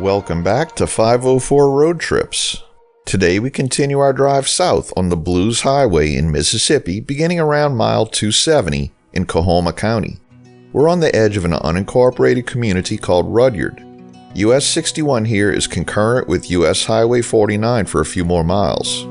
Welcome back to 504 Road Trips. Today we continue our drive south on the Blues Highway in Mississippi, beginning around mile 270 in Coahoma County. We're on the edge of an unincorporated community called Rudyard. US 61 here is concurrent with US Highway 49 for a few more miles.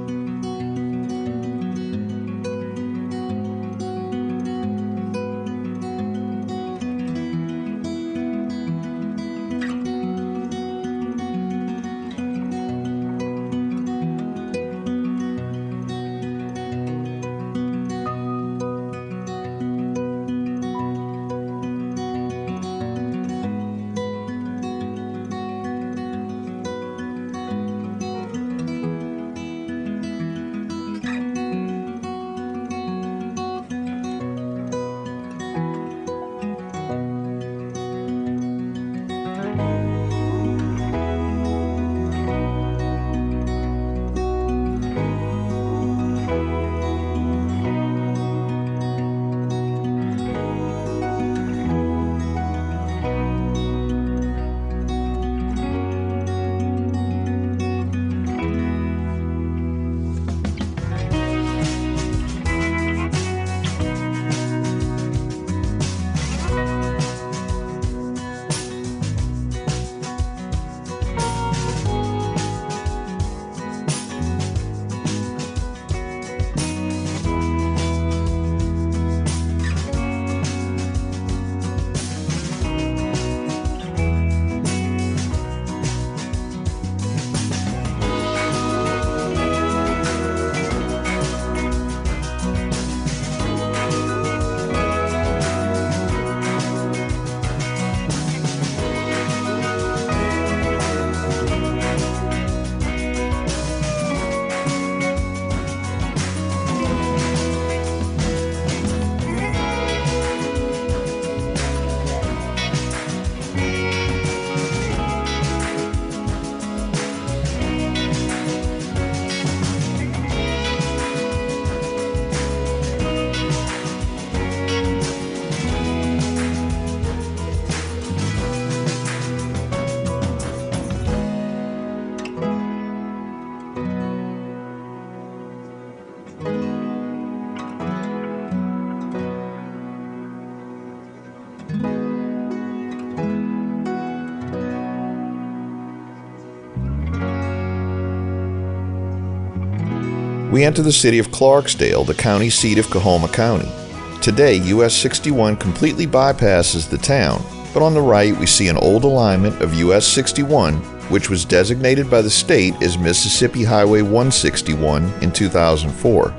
We enter the city of Clarksdale, the county seat of Coahoma County. Today, US 61 completely bypasses the town, but on the right we see an old alignment of US 61, which was designated by the state as Mississippi Highway 161 in 2004.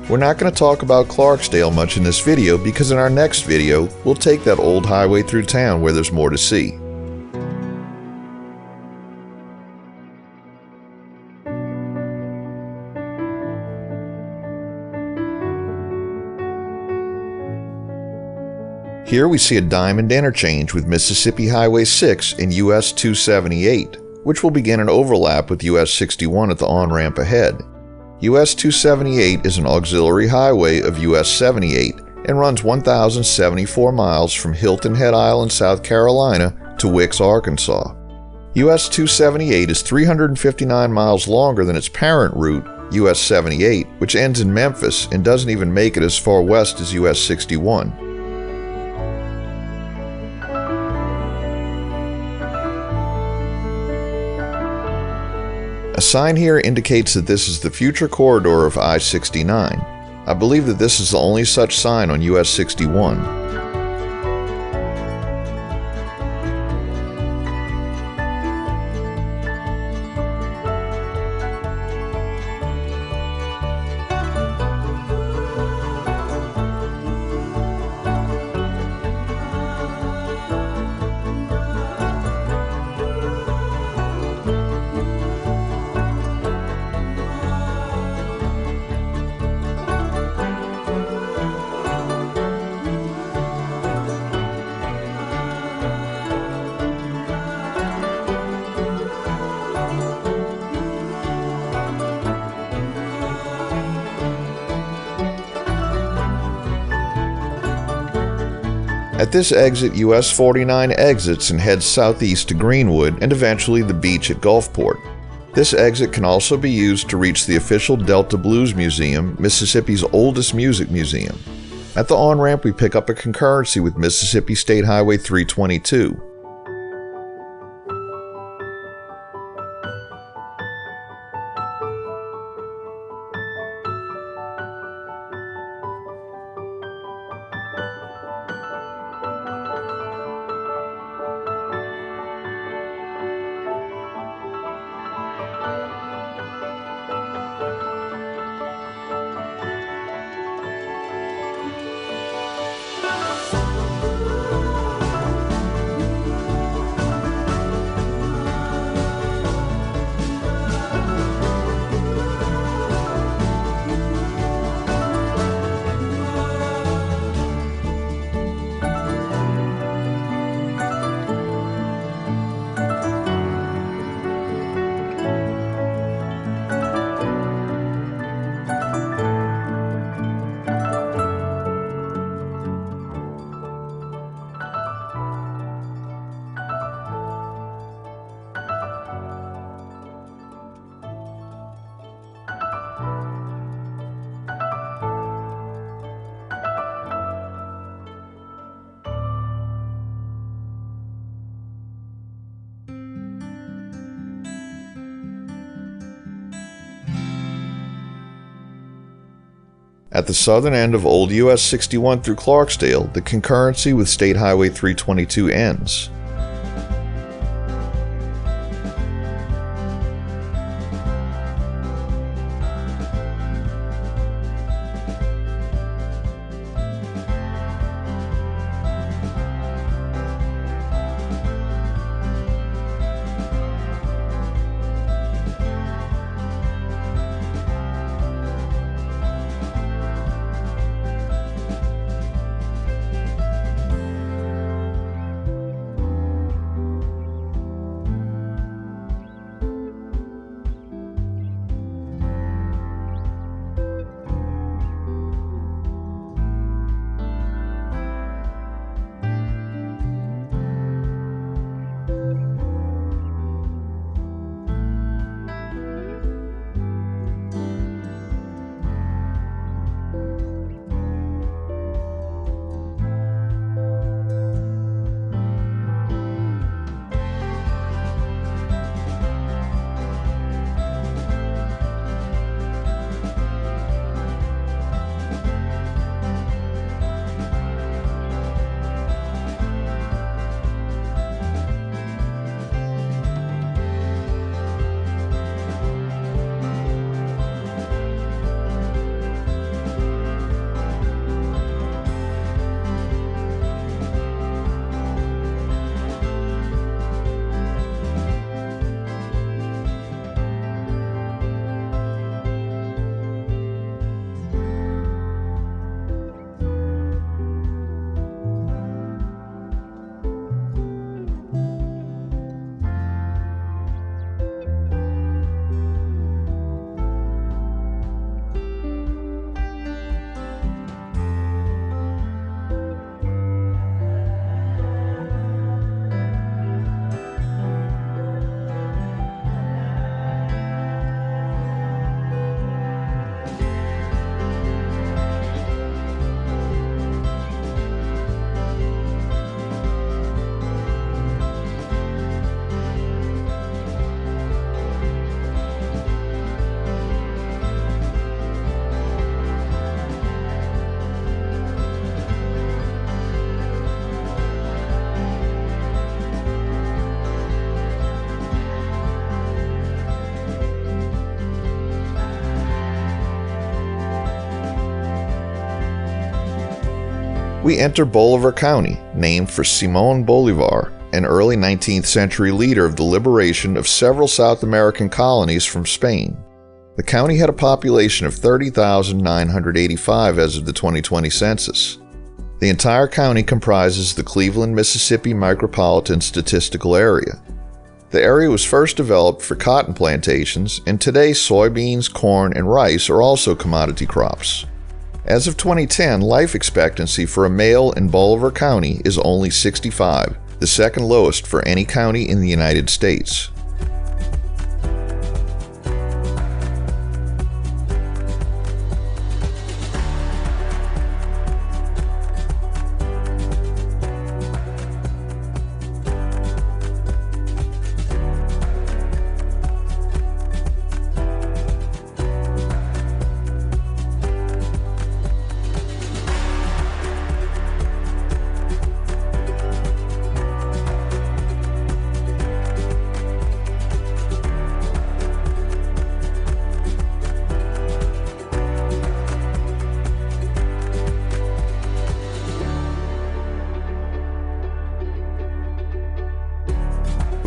We're not going to talk about Clarksdale much in this video because in our next video, we'll take that old highway through town where there's more to see. Here we see a diamond interchange with Mississippi Highway 6 and US 278, which will begin an overlap with US 61 at the on-ramp ahead. US 278 is an auxiliary highway of US 78 and runs 1,074 miles from Hilton Head Island, South Carolina to Wicks, Arkansas. US 278 is 359 miles longer than its parent route, US 78, which ends in Memphis and doesn't even make it as far west as US 61. A sign here indicates that this is the future corridor of I-69. I believe that this is the only such sign on US 61. At this exit, US 49 exits and heads southeast to Greenwood and eventually the beach at Gulfport. This exit can also be used to reach the official Delta Blues Museum, Mississippi's oldest music museum. At the on-ramp, we pick up a concurrency with Mississippi State Highway 322. At the southern end of Old US 61 through Clarksdale, the concurrency with State Highway 322 ends. We enter Bolivar County, named for Simón Bolívar, an early 19th century leader of the liberation of several South American colonies from Spain. The county had a population of 30,985 as of the 2020 census. The entire county comprises the Cleveland, Mississippi Micropolitan Statistical Area. The area was first developed for cotton plantations, and today soybeans, corn, and rice are also commodity crops. As of 2010, life expectancy for a male in Bolivar County is only 65, the second lowest for any county in the United States.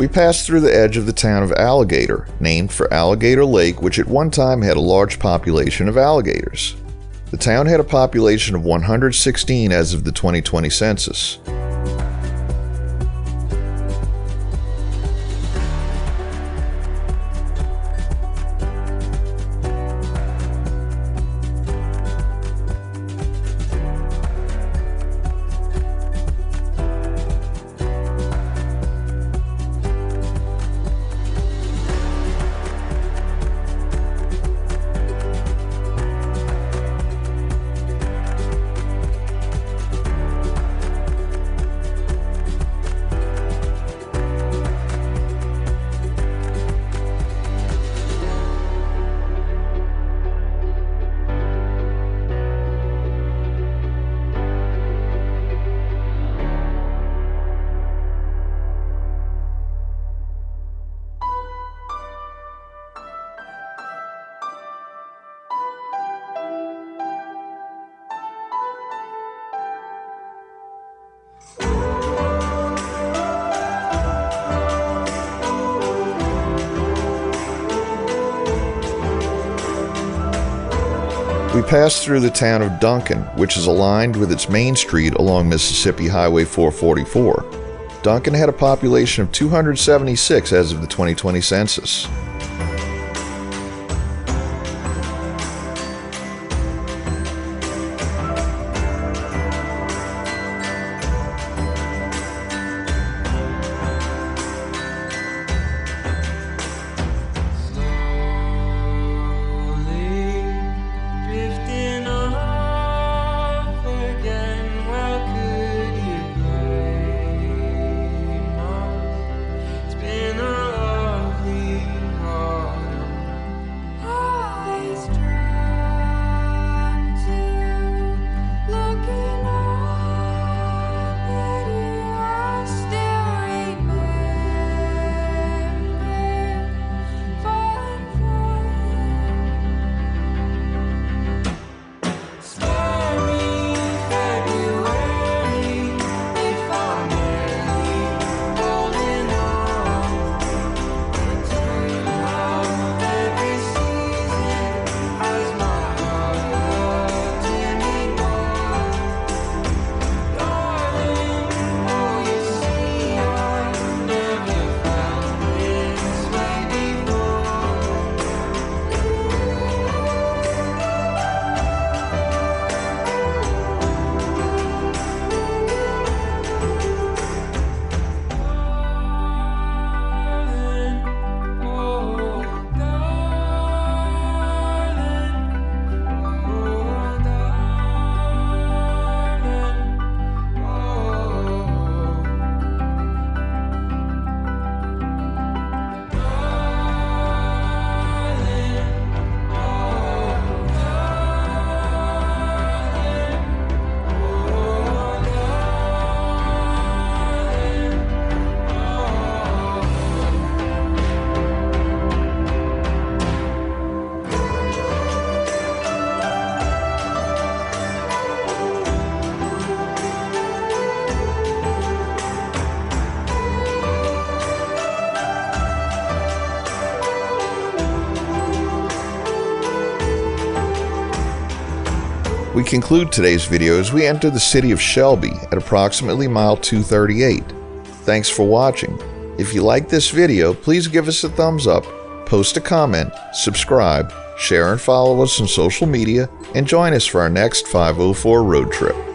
We passed through the edge of the town of Alligator, named for Alligator Lake, which at one time had a large population of alligators. The town had a population of 116 as of the 2020 census. We passed through the town of Duncan, which is aligned with its main street along Mississippi Highway 444. Duncan had a population of 276 as of the 2020 census. We conclude today's video as we enter the city of Shelby at approximately mile 238. Thanks for watching. If you like this video, please give us a thumbs up, post a comment, subscribe, Share and follow us on social media, and join us for our next 504 road trip.